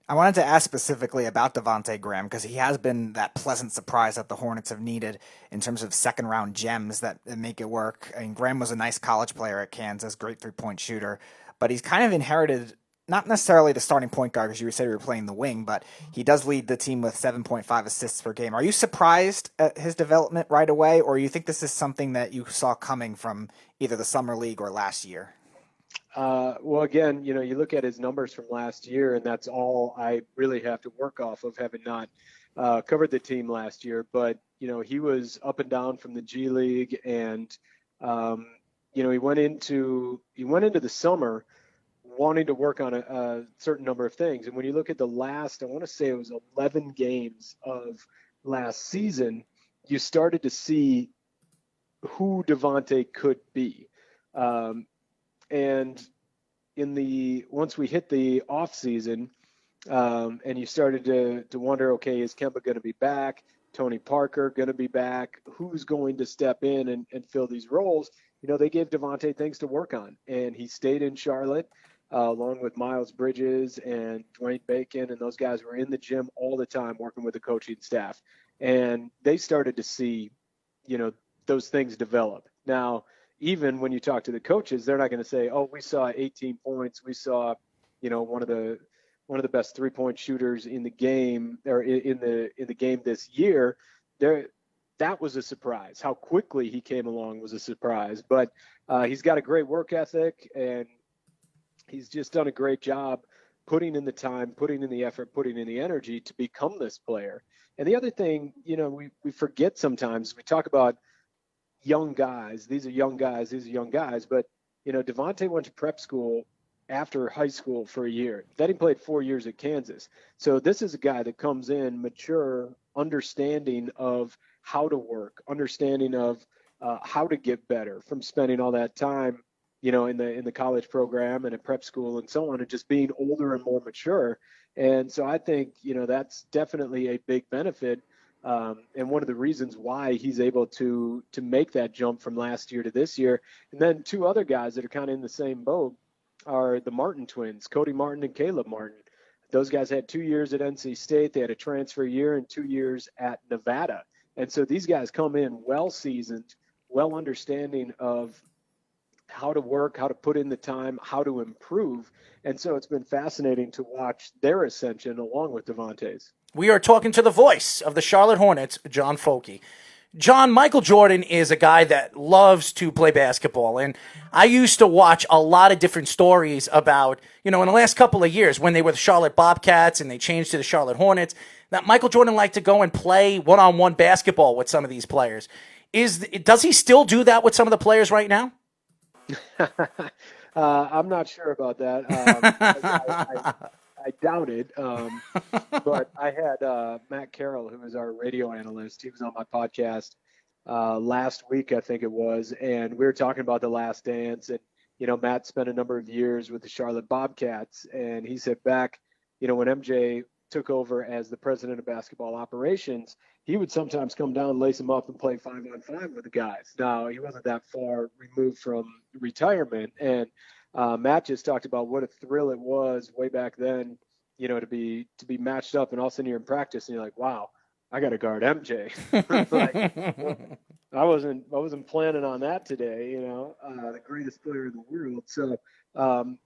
I wanted to ask specifically about Devonte Graham because he has been that pleasant surprise that the Hornets have needed in terms of second round gems that make it work. I mean, Graham was a nice college player at Kansas, great 3 point shooter, but he's kind of inherited not necessarily the starting point guard because you said you were playing the wing, but he does lead the team with 7.5 assists per game. Are you surprised at his development right away, or you think this is something that you saw coming from either the summer league or last year? Well, again, you look at his numbers from last year, and that's all I really have to work off of, having not covered the team last year. But he was up and down from the G League, and um, he went into the summer wanting to work on a certain number of things. And when you look at the last, I want to say it was 11 games of last season, you started to see who Devonte could be. Um, and once we hit the off season, and you started to wonder, okay, is Kemba going to be back? Tony Parker going to be back? Who's going to step in and fill these roles? They gave Devonte things to work on, and he stayed in Charlotte, along with Miles Bridges and Dwayne Bacon, and those guys were in the gym all the time working with the coaching staff, and they started to see, you know, those things develop. Now, even when you talk to the coaches, they're not going to say, "Oh, we saw 18 points. We saw, one of the best 3 point shooters in the game, or in the game this year." There, that was a surprise. How quickly he came along was a surprise. But he's got a great work ethic, and he's just done a great job putting in the time, putting in the effort, putting in the energy to become this player. And the other thing, we forget sometimes. We talk about young guys. These are young guys. These are young guys. But Devonte went to prep school after high school for a year. Then he played 4 years at Kansas. So this is a guy that comes in mature, understanding of how to work, understanding of how to get better from spending all that time, in the college program and at prep school and so on, and just being older and more mature. And so I think that's definitely a big benefit, and one of the reasons why he's able to make that jump from last year to this year. And then two other guys that are kind of in the same boat are the Martin twins, Cody Martin and Caleb Martin. Those guys had 2 years at NC State. They had a transfer year and 2 years at Nevada. And so these guys come in well seasoned, well understanding of how to work, how to put in the time, how to improve. And so it's been fascinating to watch their ascension along with Devontae's. We are talking to the voice of the Charlotte Hornets, John Focke. John, Michael Jordan is a guy that loves to play basketball. And I used to watch a lot of different stories about, in the last couple of years when they were the Charlotte Bobcats and they changed to the Charlotte Hornets, that Michael Jordan liked to go and play one-on-one basketball with some of these players. Does he still do that with some of the players right now? I'm not sure about that. I doubt it. But I had Matt Carroll, who is our radio analyst. He was on my podcast last week, I think it was, and we were talking about The Last Dance. And Matt spent a number of years with the Charlotte Bobcats, and he said back, when MJ took over as the president of basketball operations, he would sometimes come down, lace them up, and play 5-on-5 with the guys. Now, he wasn't that far removed from retirement, and Matt just talked about what a thrill it was way back then, to be matched up, and all of a sudden you're in practice and you're like, wow, I got to guard MJ. Like, well, I wasn't planning on that today. The greatest player in the world. So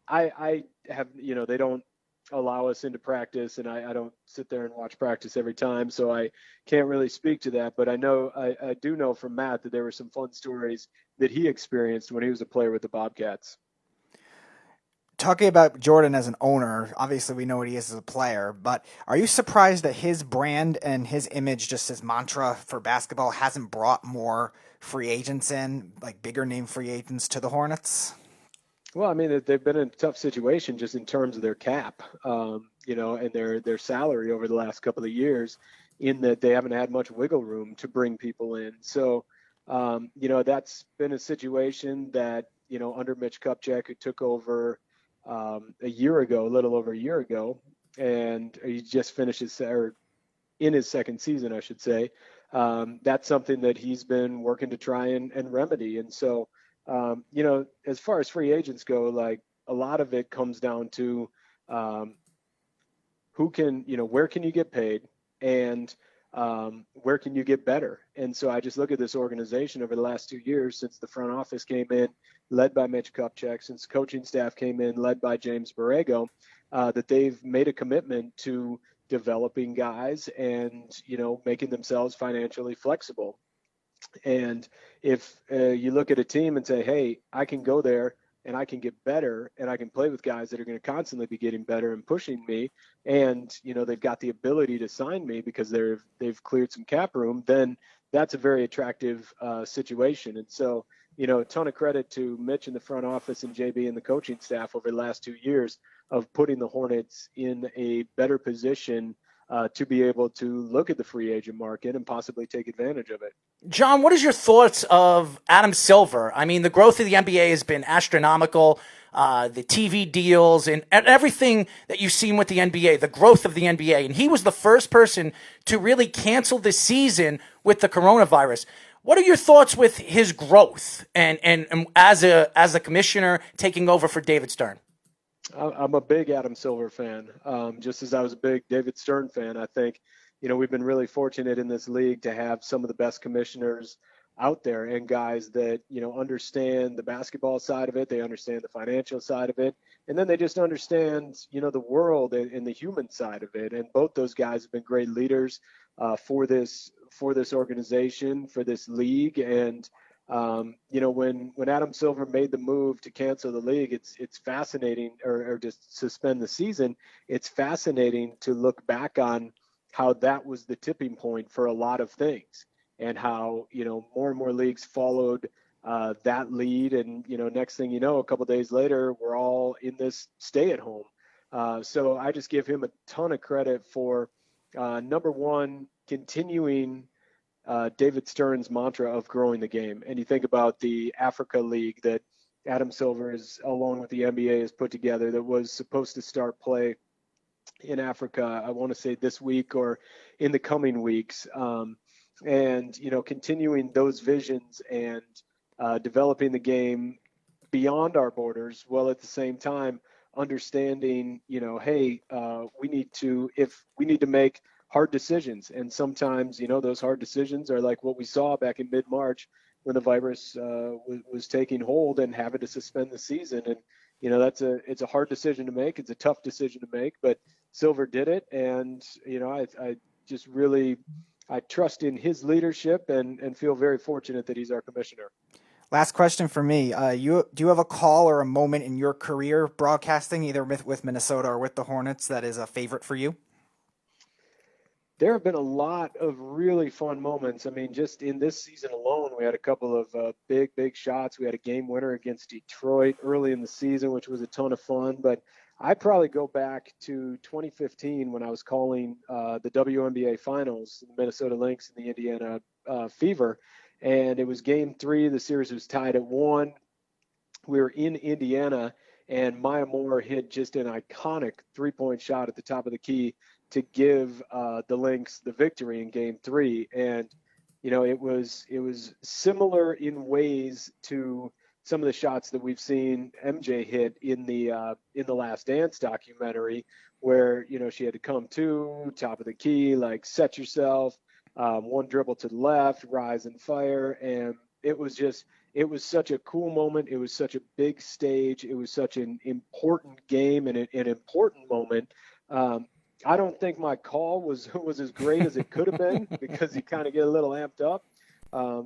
I have, they don't allow us into practice, and I don't sit there and watch practice every time, so I can't really speak to that. But I do know from Matt that there were some fun stories that he experienced when he was a player with the Bobcats. Talking about Jordan as an owner, obviously we know what he is as a player, but are you surprised that his brand and his image, just his mantra for basketball, hasn't brought more free agents in, like bigger name free agents to the Hornets? Well, I mean, they've been in a tough situation just in terms of their cap, and their salary over the last couple of years, in that they haven't had much wiggle room to bring people in. So, that's been a situation that, under Mitch Kupchak, who took over a year ago, a little over a year ago, and he just finished or in his second season, I should say. That's something that he's been working to try and remedy. And so, as far as free agents go, like, a lot of it comes down to where can you get paid, and where can you get better? And so I just look at this organization over the last 2 years since the front office came in, led by Mitch Kupchak, since coaching staff came in, led by James Borrego, that they've made a commitment to developing guys and, making themselves financially flexible. And if you look at a team and say, hey, I can go there and I can get better and I can play with guys that are going to constantly be getting better and pushing me, and they've got the ability to sign me because they've cleared some cap room, then that's a very attractive situation. And so, a ton of credit to Mitch in the front office and JB and the coaching staff over the last 2 years of putting the Hornets in a better position to be able to look at the free agent market and possibly take advantage of it. John, what is your thoughts of Adam Silver? I mean, the growth of the NBA has been astronomical. The TV deals and everything that you've seen with the NBA, the growth of the NBA. And he was the first person to really cancel the season with the coronavirus. What are your thoughts with his growth and as a commissioner taking over for David Stern? I'm a big Adam Silver fan, just as I was a big David Stern fan. I think, we've been really fortunate in this league to have some of the best commissioners out there and guys that, understand the basketball side of it. They understand the financial side of it. And then they just understand, the world and the human side of it. And both those guys have been great leaders for this organization, for this league. And when Adam Silver made the move to cancel the league, it's fascinating, or just suspend the season. It's fascinating to look back on how that was the tipping point for a lot of things, and how more and more leagues followed that lead. And next thing you know, a couple of days later, we're all in this stay at home. So I just give him a ton of credit for number one, continuing David Stern's mantra of growing the game. And you think about the Africa League that Adam Silver is, along with the NBA, has put together, that was supposed to start play in Africa, I want to say this week or in the coming weeks. And, continuing those visions and developing the game beyond our borders, while at the same time understanding, hey, we need to make hard decisions. And sometimes, those hard decisions are like what we saw back in mid-March when the virus was taking hold and having to suspend the season. And, it's a hard decision to make. It's a tough decision to make, but Silver did it. And, I just really, I trust in his leadership and feel very fortunate that he's our commissioner. Last question for me. Do you have a call or a moment in your career broadcasting, either with Minnesota or with the Hornets, that is a favorite for you? There have been a lot of really fun moments. I mean, just in this season alone, we had a couple of big shots. We had a game winner against Detroit early in the season, which was a ton of fun. But I'd probably go back to 2015 when I was calling the WNBA Finals, the Minnesota Lynx and the Indiana Fever. And it was game 3. The series was tied at 1. We were in Indiana, and Maya Moore hit just an iconic three-point shot at the top of the key to give the Lynx the victory in game 3. And, it was similar in ways to some of the shots that we've seen MJ hit in the Last Dance documentary, where, she had to come to top of the key, like set yourself, one dribble to the left, rise and fire. And it was such a cool moment. It was such a big stage. It was such an important game and an important moment. I don't think my call was as great as it could have been because you kind of get a little amped up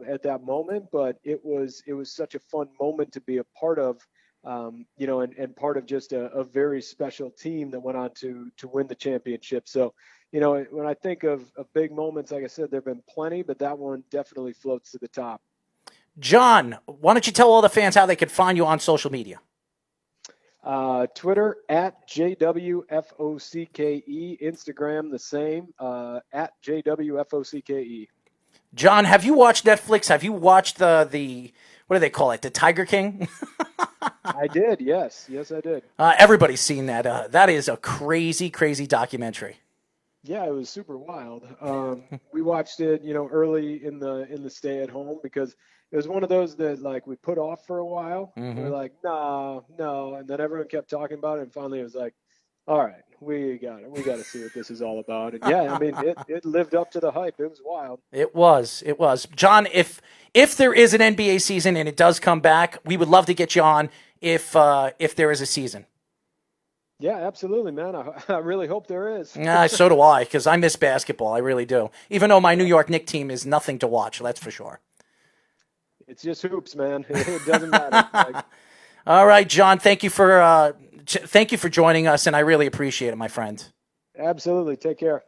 at that moment. But it was such a fun moment to be a part of, and part of just a very special team that went on to win the championship. So, when I think of big moments, like I said, there have been plenty, but that one definitely floats to the top. John, why don't you tell all the fans how they could find you on social media? Twitter at JWFOCKE, Instagram the same, at JWFOCKE. John, have you watched Netflix? Have you watched the what do they call it? The Tiger King? I did, yes. Yes, I did. Everybody's seen that. That is a crazy, crazy documentary. Yeah, it was super wild. We watched it, early in the stay at home because it was one of those that like we put off for a while. Mm-hmm. We're like, no, and then everyone kept talking about it, and finally it was like, All right, we got it. We got to see what this is all about. And yeah, I mean, it lived up to the hype. It was wild. It was. John, if there is an NBA season and it does come back, we would love to get you on if there is a season. Yeah, absolutely, man. I really hope there is. So do I, because I miss basketball. I really do. Even though my New York Knicks team is nothing to watch, that's for sure. It's just hoops, man. It doesn't matter. All right, John. Thank you for joining us, and I really appreciate it, my friend. Absolutely. Take care.